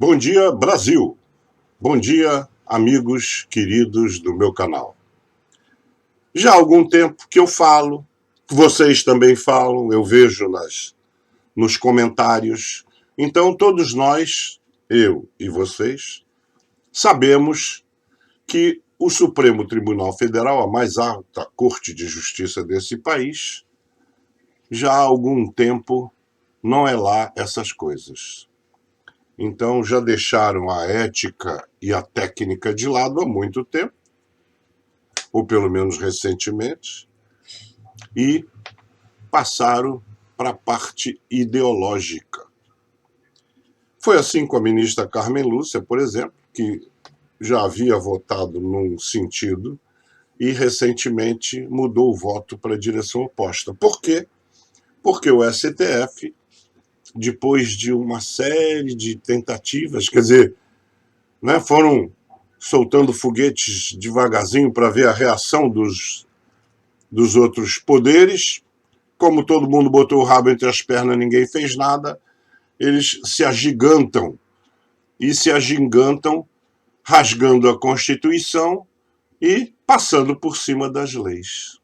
Bom dia, Brasil! Bom dia, amigos queridos do meu canal. Já há algum tempo que eu falo, vocês também falam, eu vejo nos comentários. Então, todos nós, eu e vocês, sabemos que o Supremo Tribunal Federal, a mais alta Corte de Justiça desse país, já há algum tempo não é lá essas coisas. Então já deixaram a ética e a técnica de lado há muito tempo, ou pelo menos recentemente, e passaram para a parte ideológica. Foi assim com a ministra Carmen Lúcia, por exemplo, que já havia votado num sentido e recentemente mudou o voto para a direção oposta. Por quê? Porque o STF, depois de uma série de tentativas, quer dizer, foram soltando foguetes devagarzinho para ver a reação dos outros poderes. Como todo mundo botou o rabo entre as pernas, ninguém fez nada. Eles se agigantam. E se agigantam rasgando a Constituição e passando por cima das leis.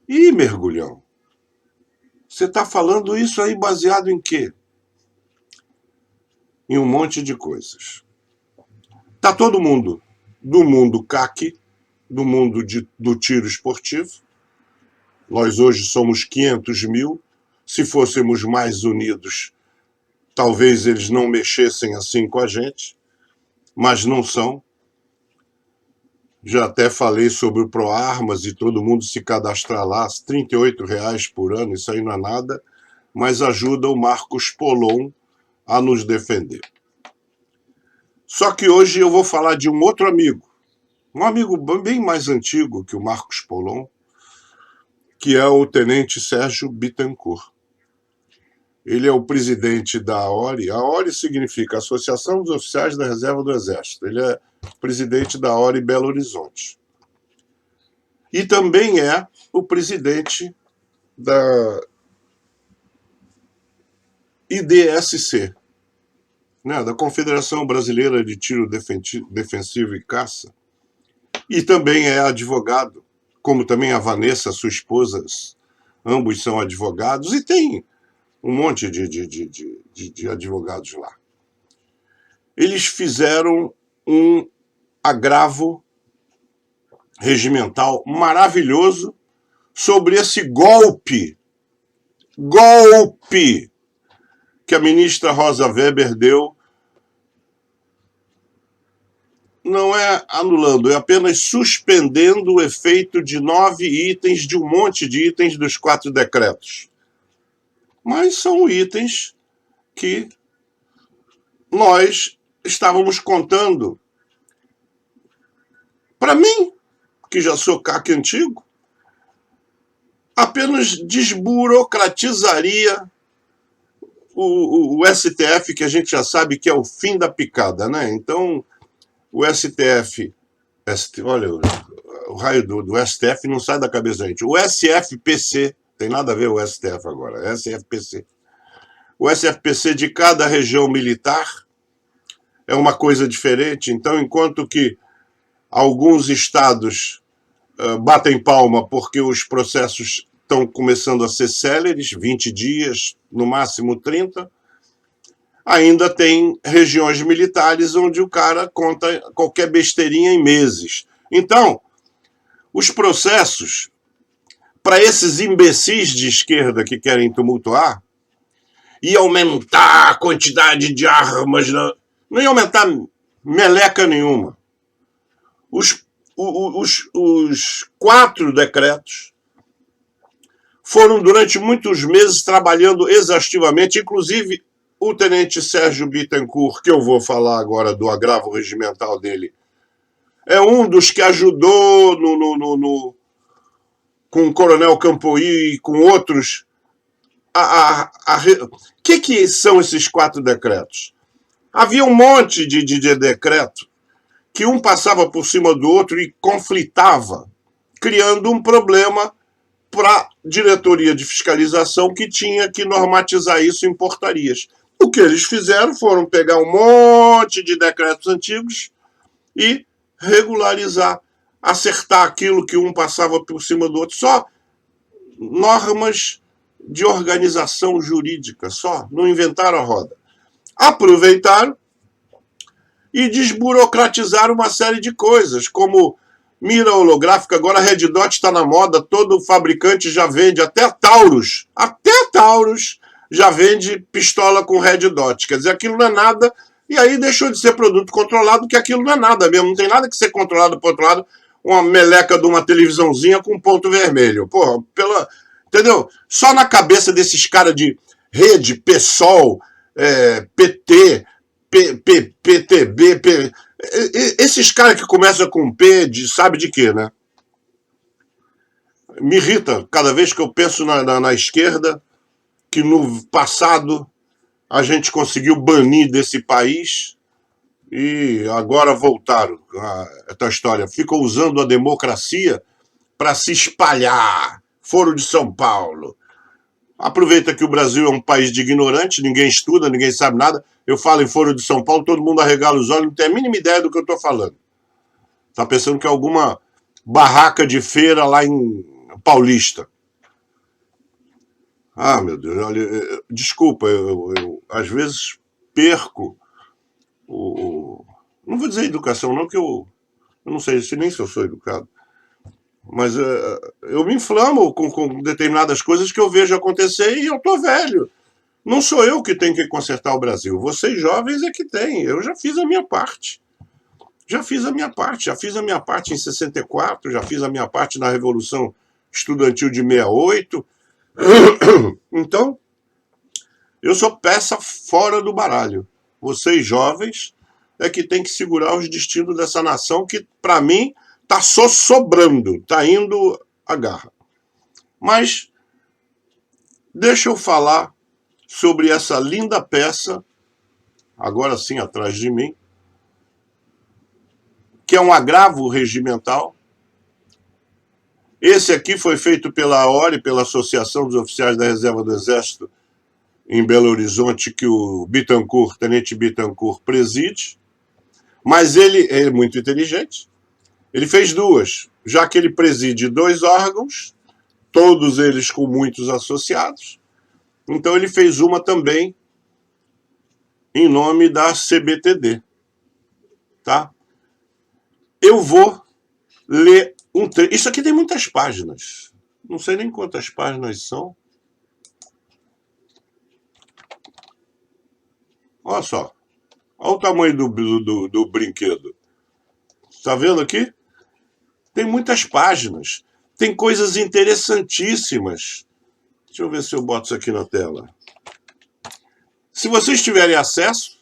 E, mergulhão, você está falando isso aí baseado em quê? Em um monte de coisas. Tá todo mundo do mundo CAC, do mundo do tiro esportivo. Nós hoje somos 500 mil. Se fôssemos mais unidos, talvez eles não mexessem assim com a gente, mas não são. Já até falei sobre o ProArmas e todo mundo se cadastrar lá, R$ 38 por ano, isso aí não é nada, mas ajuda o Marcos Polon a nos defender. Só que hoje eu vou falar de um outro amigo, um amigo bem mais antigo que o Marcos Polon, que é o Tenente Sérgio Bittencourt. Ele é o presidente da AORI. A AORI significa Associação dos Oficiais da Reserva do Exército. Ele é presidente da AORI Belo Horizonte. E também é o presidente da IDSC, da Confederação Brasileira de Tiro Defensivo e Caça. E também é advogado, como também a Vanessa, sua esposa, ambos são advogados, e tem um monte de advogados lá. Eles fizeram um agravo regimental maravilhoso sobre esse golpe que a ministra Rosa Weber deu. Não é anulando, é apenas suspendendo o efeito de 9 itens de um monte de itens dos 4 decretos. Mas são itens que nós estávamos contando. Para mim, que já sou CAC antigo, apenas desburocratizaria o STF, que a gente já sabe que é o fim da picada, né? Então, o STF, olha, o raio do STF não sai da cabeça da gente. O SFPC, tem nada a ver o STF agora, SFPC. O SFPC de cada região militar é uma coisa diferente. Então, enquanto que alguns estados batem palma porque os processos estão começando a ser céleres, 20 dias, no máximo 30, ainda tem regiões militares onde o cara conta qualquer besteirinha em meses. Então, os processos, para esses imbecis de esquerda que querem tumultuar, e aumentar a quantidade de armas, não ia aumentar meleca nenhuma. Os 4 decretos foram durante muitos meses trabalhando exaustivamente, inclusive o tenente Sérgio Bittencourt, que eu vou falar agora do agravo regimental dele, é um dos que ajudou com o coronel Campoí e com outros. O que são esses 4 decretos? Havia um monte de decreto que um passava por cima do outro e conflitava, criando um problema para a diretoria de fiscalização que tinha que normatizar isso em portarias. O que eles fizeram foram pegar um monte de decretos antigos e regularizar, acertar aquilo que um passava por cima do outro. Só normas de organização jurídica, só. Não inventaram a roda. Aproveitaram e desburocratizaram uma série de coisas, como mira holográfica. Agora a Red Dot está na moda, todo fabricante já vende, até Taurus já vende pistola com Red Dot. Quer dizer, aquilo não é nada, e aí deixou de ser produto controlado, porque aquilo não é nada mesmo, não tem nada que ser controlado. Por outro lado, uma meleca de uma televisãozinha com um ponto vermelho. Porra, entendeu? Só na cabeça desses caras de rede, PSOL, PT, PTB, esses caras que começam com P, sabe de quê, né? Me irrita cada vez que eu penso na esquerda, que no passado a gente conseguiu banir desse país e agora voltaram a essa história. Ficam usando a democracia para se espalhar. Foro de São Paulo. Aproveita que o Brasil é um país de ignorante, ninguém estuda, ninguém sabe nada. Eu falo em Foro de São Paulo, todo mundo arregala os olhos, não tem a mínima ideia do que eu estou falando. Está pensando que é alguma barraca de feira lá em Paulista. Ah, meu Deus, olha, desculpa, eu às vezes perco não vou dizer educação não, que eu não sei nem se eu sou educado, mas eu me inflamo com determinadas coisas que eu vejo acontecer e eu tô velho. Não sou eu que tenho que consertar o Brasil, vocês jovens é que têm, eu já fiz a minha parte. Já fiz a minha parte em 64, já fiz a minha parte na Revolução Estudantil de 68. Então, eu sou peça fora do baralho. Vocês, jovens, é que tem que segurar os destinos dessa nação que, para mim, está só sobrando, está indo a garra. Mas, deixa eu falar sobre essa linda peça, agora sim atrás de mim, que é um agravo regimental. Esse aqui foi feito pela AORE, pela Associação dos Oficiais da Reserva do Exército, em Belo Horizonte, que o Bittencourt, Tenente Bittencourt, preside. Mas ele é muito inteligente. Ele fez duas, já que ele preside 2 órgãos, todos eles com muitos associados. Então ele fez uma também em nome da CBTD. Tá? Eu vou ler um trecho. Isso aqui tem muitas páginas. Não sei nem quantas páginas são. Olha só. Olha o tamanho do brinquedo. Está vendo aqui? Tem muitas páginas. Tem coisas interessantíssimas. Deixa eu ver se eu boto isso aqui na tela. Se vocês tiverem acesso,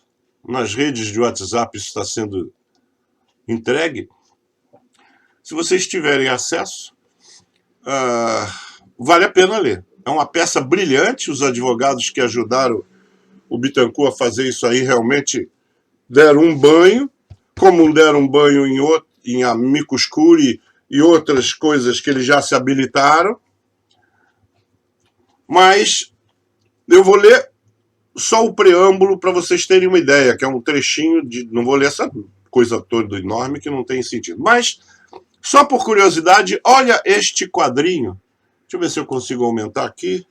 nas redes de WhatsApp isso está sendo entregue. Se vocês tiverem acesso, vale a pena ler. É uma peça brilhante. Os advogados que ajudaram o Bittencourt a fazer isso aí realmente deram um banho, como deram um banho em amicus curiae e outras coisas que eles já se habilitaram. Mas eu vou ler só o preâmbulo para vocês terem uma ideia, que é um trechinho de... Não vou ler essa coisa toda enorme que não tem sentido. Mas, só por curiosidade, olha este quadrinho. Deixa eu ver se eu consigo aumentar aqui.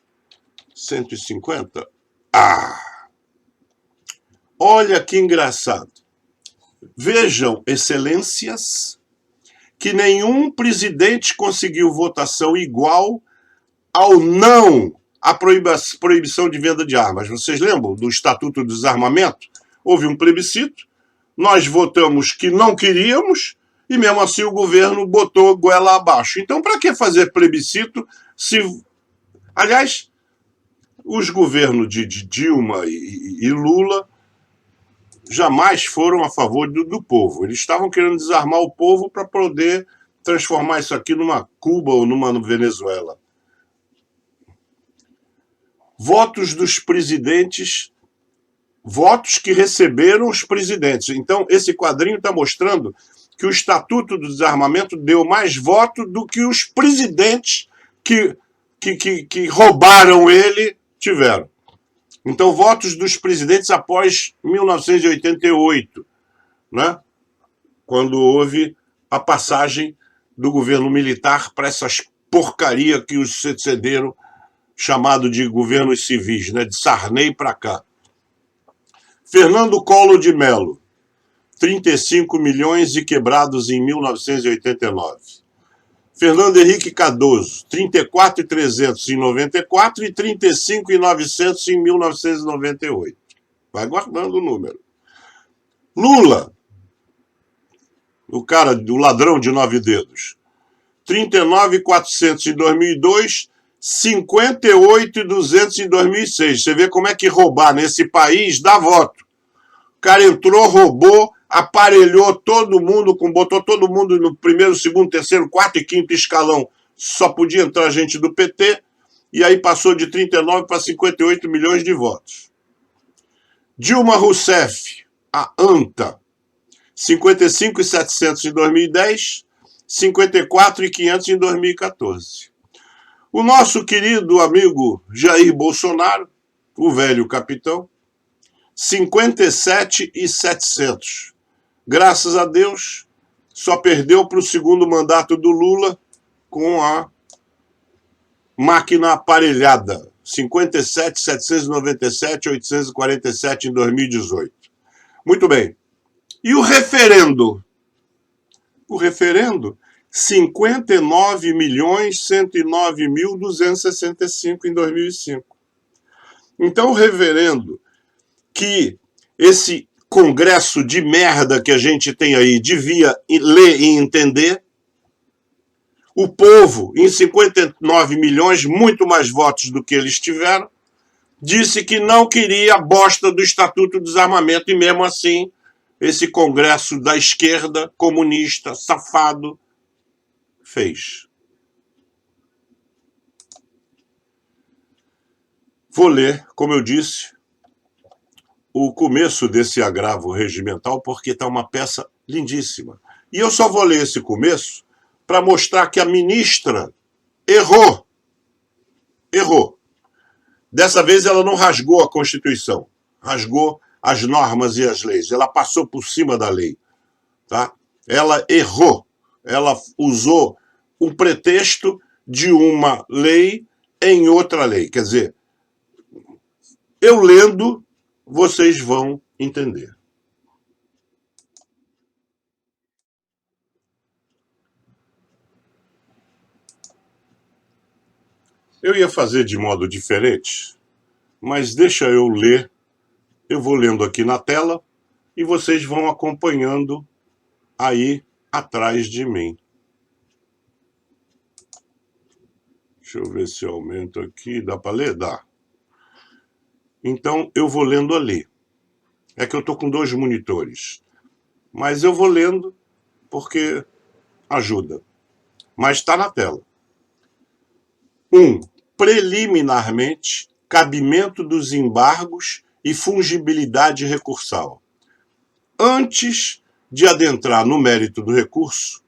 150. Olha que engraçado. Vejam, excelências, que nenhum presidente conseguiu votação igual ao não à proibição de venda de armas. Vocês lembram do Estatuto do Desarmamento? Houve um plebiscito, nós votamos que não queríamos e mesmo assim o governo botou goela abaixo. Então, para que fazer plebiscito se... Aliás, os governos de Dilma e Lula jamais foram a favor do povo. Eles estavam querendo desarmar o povo para poder transformar isso aqui numa Cuba ou numa Venezuela. Votos dos presidentes, votos que receberam os presidentes. Então, esse quadrinho está mostrando que o Estatuto do Desarmamento deu mais voto do que os presidentes que roubaram ele tiveram. Então, votos dos presidentes após 1988, né? Quando houve a passagem do governo militar para essas porcaria que os sucederam, chamado de governos civis, né? De Sarney para cá. Fernando Collor de Mello, 35 milhões e quebrados em 1989. Fernando Henrique Cardoso, 34.300 em 94 e 35.900 em 1998. Vai guardando o número. Lula, o ladrão de 9 dedos, 39.400 em 2002, 58.200 em 2006. Você vê como é que roubar nesse país dá voto. O cara entrou, roubou, aparelhou todo mundo, botou todo mundo no primeiro, segundo, terceiro, quarto e quinto escalão. Só podia entrar gente do PT, e aí passou de 39 para 58 milhões de votos. Dilma Rousseff, a ANTA, 55.700 em 2010, 54.500 em 2014. O nosso querido amigo Jair Bolsonaro, o velho capitão, 57.700. Graças a Deus, só perdeu para o segundo mandato do Lula com a máquina aparelhada. 57.797, 847 em 2018. Muito bem. E o referendo? O referendo, 59.109.265 em 2005. Então, o referendo, que esse congresso de merda que a gente tem aí devia ler e entender, o povo, em 59 milhões, muito mais votos do que eles tiveram, disse que não queria a bosta do Estatuto do Desarmamento, e mesmo assim, esse congresso da esquerda, comunista, safado, fez. Vou ler, como eu disse, o começo desse agravo regimental, porque está uma peça lindíssima. E eu só vou ler esse começo para mostrar que a ministra errou. Errou. Dessa vez ela não rasgou a Constituição, rasgou as normas e as leis. Ela passou por cima da lei. Tá? Ela errou. Ela usou um pretexto de uma lei em outra lei. Quer dizer, eu lendo, vocês vão entender. Eu ia fazer de modo diferente, mas deixa eu ler. Eu vou lendo aqui na tela e vocês vão acompanhando aí atrás de mim. Deixa eu ver se eu aumento aqui. Dá para ler? Dá. Então, eu vou lendo ali. É que eu estou com 2 monitores. Mas eu vou lendo porque ajuda. Mas está na tela. 1. Preliminarmente, cabimento dos embargos e fungibilidade recursal. Antes de adentrar no mérito do recurso,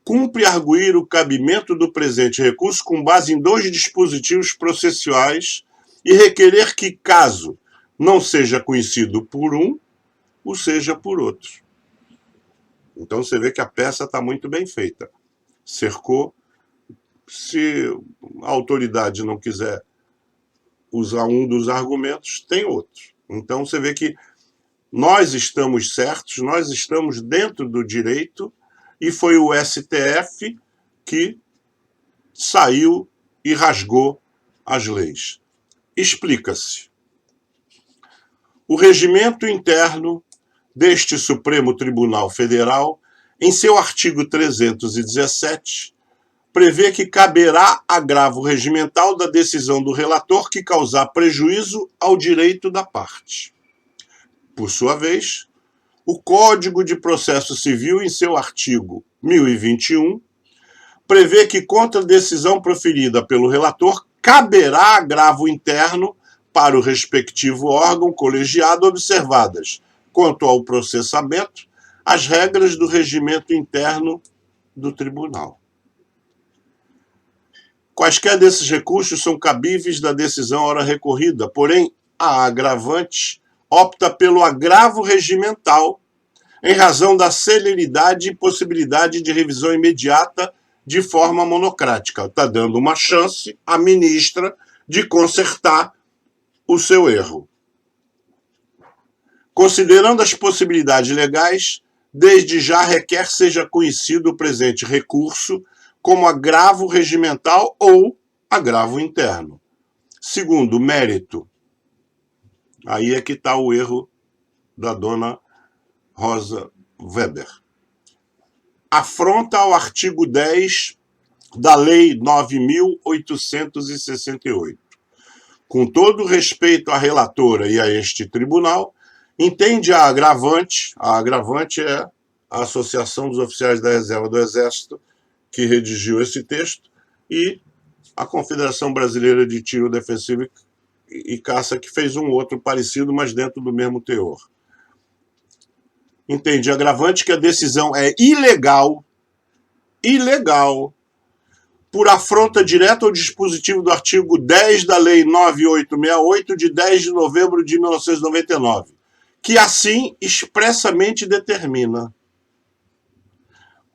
cumpre arguir o cabimento do presente recurso com base em 2 dispositivos processuais e requerer que, caso não seja conhecido por um, o seja por outro. Então você vê que a peça está muito bem feita. Cercou. Se a autoridade não quiser usar um dos argumentos, tem outro. Então você vê que nós estamos certos, nós estamos dentro do direito, e foi o STF que saiu e rasgou as leis. Explica-se. O regimento interno deste Supremo Tribunal Federal, em seu artigo 317, prevê que caberá agravo regimental da decisão do relator que causar prejuízo ao direito da parte. Por sua vez, o Código de Processo Civil, em seu artigo 1021, prevê que contra a decisão proferida pelo relator caberá agravo interno para o respectivo órgão colegiado, observadas, quanto ao processamento, as regras do regimento interno do tribunal. Quaisquer desses recursos são cabíveis da decisão ora recorrida, porém, a agravante opta pelo agravo regimental em razão da celeridade e possibilidade de revisão imediata de forma monocrática. Está dando uma chance à ministra de consertar o seu erro. Considerando as possibilidades legais, desde já requer seja conhecido o presente recurso como agravo regimental ou agravo interno. Segundo, mérito. Aí é que está o erro da dona Rosa Weber. Afronta ao artigo 10 da Lei 9.868. Com todo respeito à relatora e a este tribunal, entende a agravante é a Associação dos Oficiais da Reserva do Exército, que redigiu esse texto, e a Confederação Brasileira de Tiro Defensivo e Caça, que fez um outro parecido, mas dentro do mesmo teor. Entende agravante que a decisão é ilegal, por afronta direta ao dispositivo do artigo 10 da Lei 9868, de 10 de novembro de 1999, que assim expressamente determina.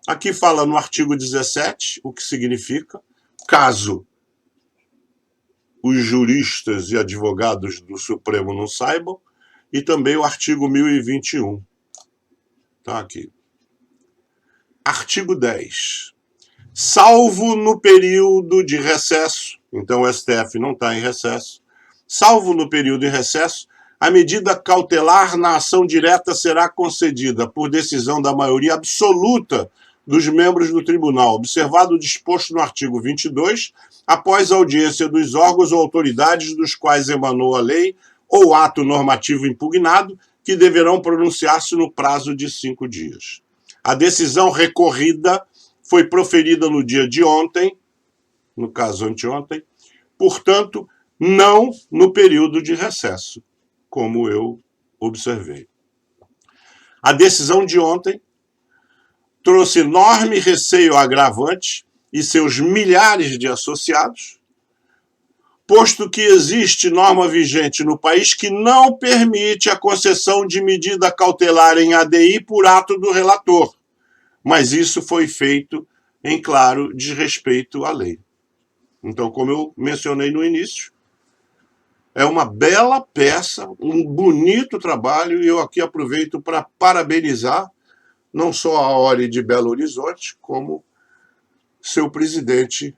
Aqui fala no artigo 17, o que significa, caso os juristas e advogados do Supremo não saibam, e também o artigo 1021. Está aqui. Artigo 10. Salvo no período de recesso, então o STF não está em recesso, salvo no período de recesso, a medida cautelar na ação direta será concedida por decisão da maioria absoluta dos membros do tribunal, observado o disposto no artigo 22, após a audiência dos órgãos ou autoridades dos quais emanou a lei ou ato normativo impugnado, que deverão pronunciar-se no prazo de 5 dias. A decisão recorrida foi proferida no dia de ontem, no caso anteontem, portanto, não no período de recesso, como eu observei. A decisão de ontem trouxe enorme receio agravante e seus milhares de associados, posto que existe norma vigente no país que não permite a concessão de medida cautelar em ADI por ato do relator, mas isso foi feito em claro desrespeito à lei. Então, como eu mencionei no início, é uma bela peça, um bonito trabalho, e eu aqui aproveito para parabenizar não só a ORE de Belo Horizonte, como seu presidente,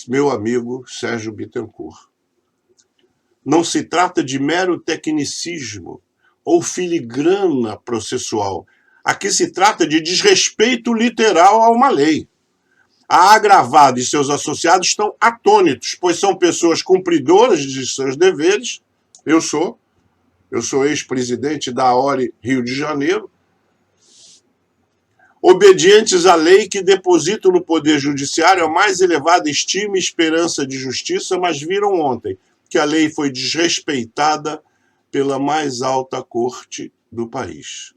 meu amigo Sérgio Bittencourt. Não se trata de mero tecnicismo ou filigrana processual. Aqui se trata de desrespeito literal a uma lei. A agravada e seus associados estão atônitos, pois são pessoas cumpridoras de seus deveres. Eu sou ex-presidente da ORE Rio de Janeiro, obedientes à lei que depositam no Poder Judiciário a mais elevada estima e esperança de justiça, mas viram ontem que a lei foi desrespeitada pela mais alta corte do país.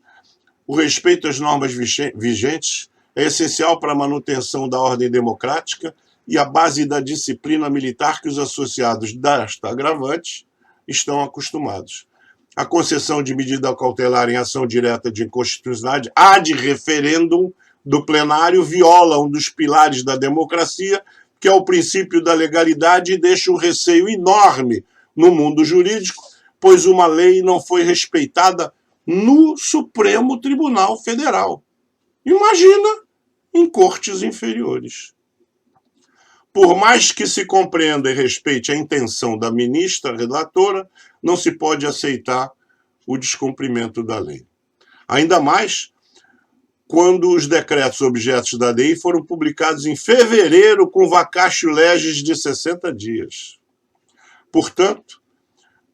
O respeito às normas vigentes é essencial para a manutenção da ordem democrática e a base da disciplina militar que os associados desta agravante estão acostumados. A concessão de medida cautelar em ação direta de inconstitucionalidade ad referendum do plenário viola um dos pilares da democracia, que é o princípio da legalidade, e deixa um receio enorme no mundo jurídico, pois uma lei não foi respeitada no Supremo Tribunal Federal. Imagina em cortes inferiores. Por mais que se compreenda e respeite a intenção da ministra relatora, não se pode aceitar o descumprimento da lei. Ainda mais quando os decretos objetos da lei foram publicados em fevereiro com vacatio legis de 60 dias. Portanto,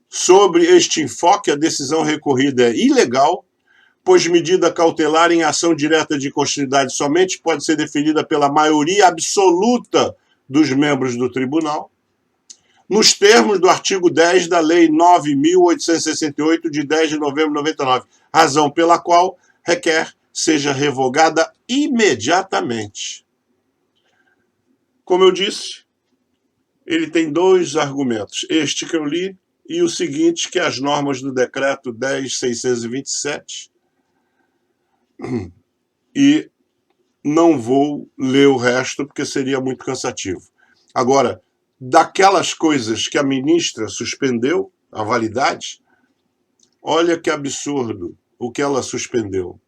sobre este enfoque, a decisão recorrida é ilegal, pois medida cautelar em ação direta de inconstitucionalidade somente pode ser definida pela maioria absoluta dos membros do tribunal, nos termos do artigo 10 da Lei 9.868, de 10 de novembro de 99, razão pela qual requer seja revogada imediatamente. Como eu disse, ele tem dois argumentos. Este que eu li e o seguinte, que as normas do decreto 10.627, e não vou ler o resto porque seria muito cansativo. Agora, daquelas coisas que a ministra suspendeu, a validade, olha que absurdo o que ela suspendeu.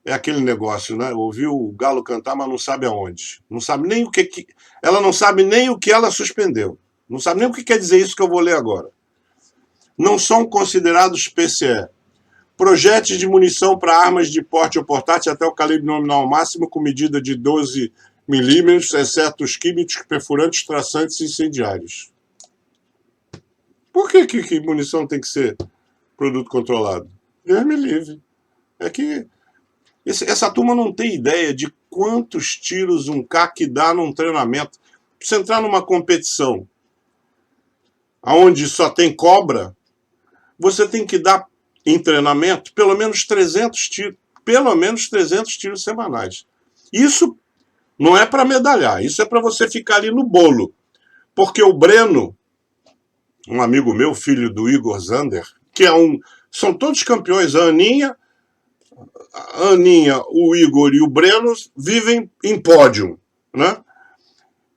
É aquele negócio, né? Ouviu o galo cantar, mas não sabe aonde. Não sabe nem o que. Ela não sabe nem o que ela suspendeu. Não sabe nem o que quer dizer isso que eu vou ler agora. Não são considerados PCE. Projéteis de munição para armas de porte ou portátil até o calibre nominal máximo com medida de 12 milímetros, exceto os químicos, perfurantes, traçantes e incendiários. Por que munição tem que ser produto controlado? Deus me livre. É que essa turma não tem ideia de quantos tiros um CAC dá num treinamento. Se você entrar numa competição onde só tem cobra, você tem que dar em treinamento pelo menos 300 tiros, pelo menos 300 tiros semanais. Isso não é para medalhar, isso é para você ficar ali no bolo. Porque o Breno, um amigo meu, filho do Igor Zander, que é são todos campeões, a Aninha, o Igor e o Breno vivem em pódio, né?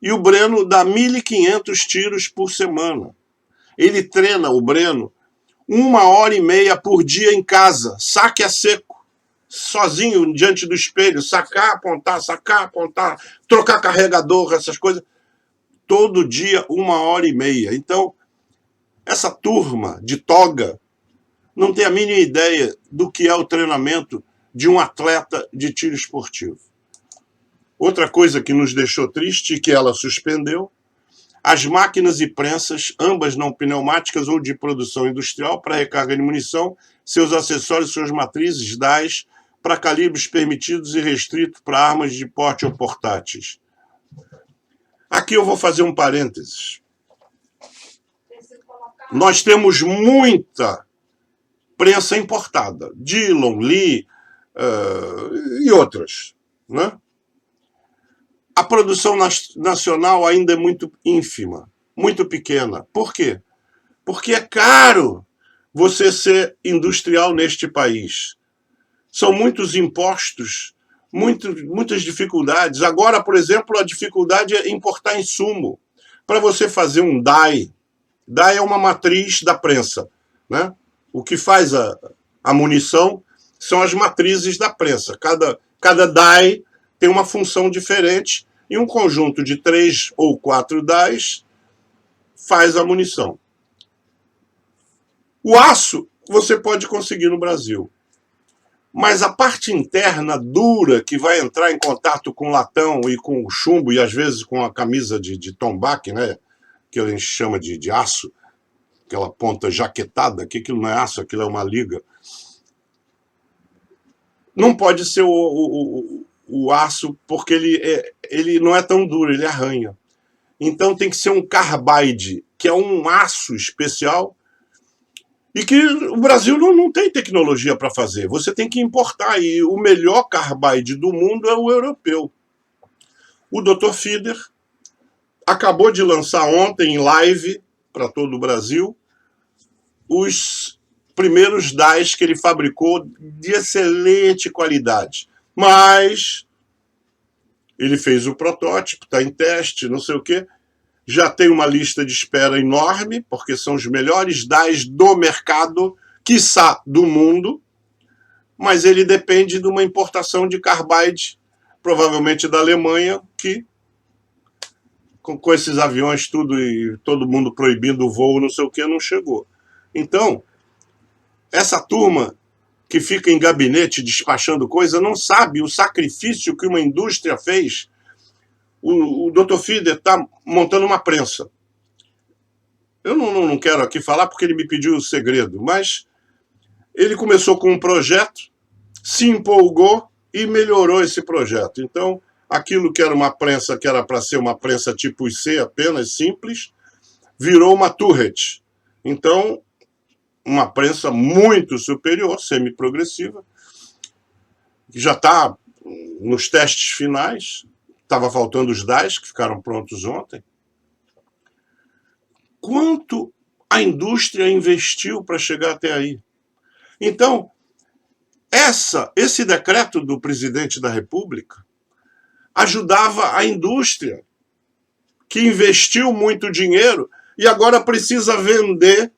E o Breno dá 1.500 tiros por semana. Ele treina, o Breno, 1h30 por dia em casa, saque a seco, sozinho diante do espelho, sacar, apontar, trocar carregador, essas coisas, todo dia 1h30. Então, essa turma de toga não tem a mínima ideia do que é o treinamento de um atleta de tiro esportivo. Outra coisa que nos deixou triste, que ela suspendeu, as máquinas e prensas, ambas não pneumáticas ou de produção industrial, para recarga de munição, seus acessórios, suas matrizes, DAIs, para calibres permitidos e restritos para armas de porte ou portáteis. Aqui eu vou fazer um parênteses. Nós temos muita prensa importada, Dillon, Lee e outras, né? A produção nacional ainda é muito ínfima, muito pequena. Por quê? Porque é caro você ser industrial neste país. São muitos impostos, muitas dificuldades. Agora, por exemplo, a dificuldade é importar insumo. Para você fazer um die é uma matriz da prensa, né? O que faz a munição são as matrizes da prensa. Cada die tem uma função diferente e um conjunto de 3 ou 4 dies faz a munição. O aço você pode conseguir no Brasil, mas a parte interna dura que vai entrar em contato com o latão e com o chumbo e às vezes com a camisa de tombaque, né, que a gente chama de aço, aquela ponta jaquetada, que aquilo não é aço, aquilo é uma liga. Não pode ser o aço, porque ele não é tão duro, ele arranha. Então tem que ser um carbide, que é um aço especial, e que o Brasil não tem tecnologia para fazer. Você tem que importar, e o melhor carbide do mundo é o europeu. O Dr. Fieder acabou de lançar ontem em live para todo o Brasil os primeiros dies que ele fabricou de excelente qualidade. Mas ele fez o protótipo, está em teste, não sei o quê. Já tem uma lista de espera enorme, porque são os melhores dies do mercado, quiçá do mundo, mas ele depende de uma importação de carbide, provavelmente da Alemanha, que com esses aviões tudo e todo mundo proibindo o voo, não sei o que, não chegou. Então, essa turma que fica em gabinete despachando coisa não sabe o sacrifício que uma indústria fez. O Dr. Fieder está montando uma prensa. Eu não quero aqui falar porque ele me pediu o segredo, mas ele começou com um projeto, se empolgou e melhorou esse projeto. Então, aquilo que era uma prensa, que era para ser uma prensa tipo IC, apenas simples, virou uma turret. Então, uma prensa muito superior, semi-progressiva, que já está nos testes finais. Estava faltando os dies, que ficaram prontos ontem. Quanto a indústria investiu para chegar até aí. Então, esse decreto do presidente da República ajudava a indústria, que investiu muito dinheiro e agora precisa vender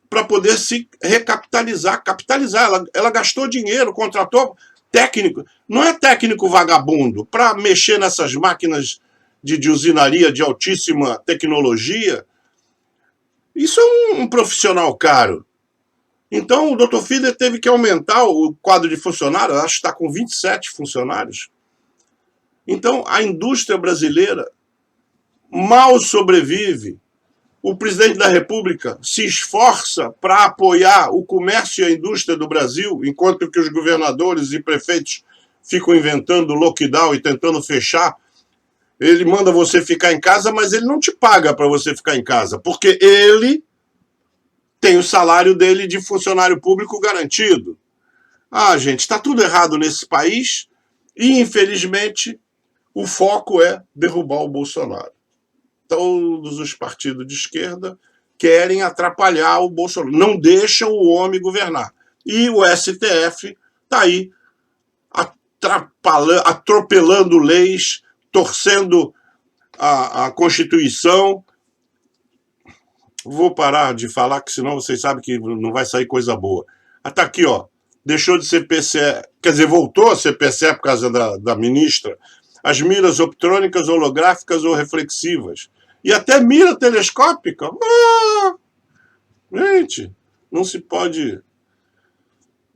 para poder se recapitalizar, capitalizar. Ela gastou dinheiro, contratou técnico. Não é técnico vagabundo para mexer nessas máquinas de usinaria de altíssima tecnologia. Isso é um profissional caro. Então, o Dr. Fieder teve que aumentar o quadro de funcionários, acho que está com 27 funcionários. Então, a indústria brasileira mal sobrevive. O presidente da República se esforça para apoiar o comércio e a indústria do Brasil, enquanto que os governadores e prefeitos ficam inventando lockdown e tentando fechar. Ele manda você ficar em casa, mas ele não te paga para você ficar em casa, porque ele tem o salário dele de funcionário público garantido. Gente, está tudo errado nesse país e, infelizmente, o foco é derrubar o Bolsonaro. Todos os partidos de esquerda querem atrapalhar o Bolsonaro, não deixam o homem governar. E o STF está aí atropelando leis, torcendo a Constituição. Vou parar de falar, que senão vocês sabem que não vai sair coisa boa. Está aqui, ó. Deixou de ser PCE, quer dizer, voltou a ser PCE por causa da ministra. As miras optrônicas, holográficas ou reflexivas. E até mira telescópica. Gente, não se pode.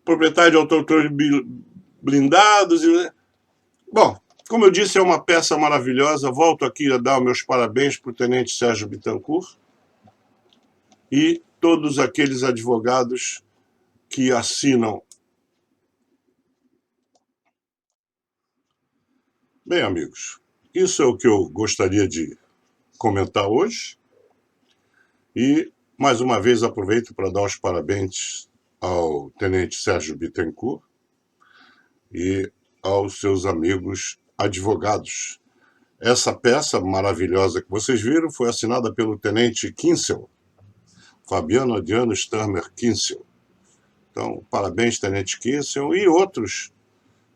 Proprietário de autores blindados. Bom, como eu disse, é uma peça maravilhosa. Volto aqui a dar os meus parabéns para o tenente Sérgio Bittencourt e todos aqueles advogados que assinam. Bem, amigos, isso é o que eu gostaria de comentar hoje. E, mais uma vez, aproveito para dar os parabéns ao tenente Sérgio Bittencourt e aos seus amigos advogados. Essa peça maravilhosa que vocês viram foi assinada pelo tenente Kinsel, Fabiano Adriano Sturmer Kinsel. Então, parabéns, tenente Kinsel, e outros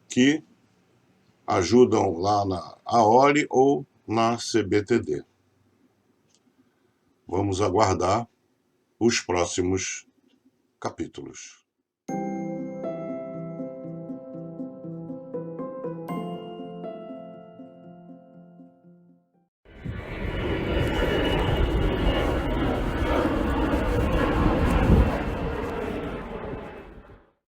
que ajudam lá na AOLI ou na CBTD. Vamos aguardar os próximos capítulos.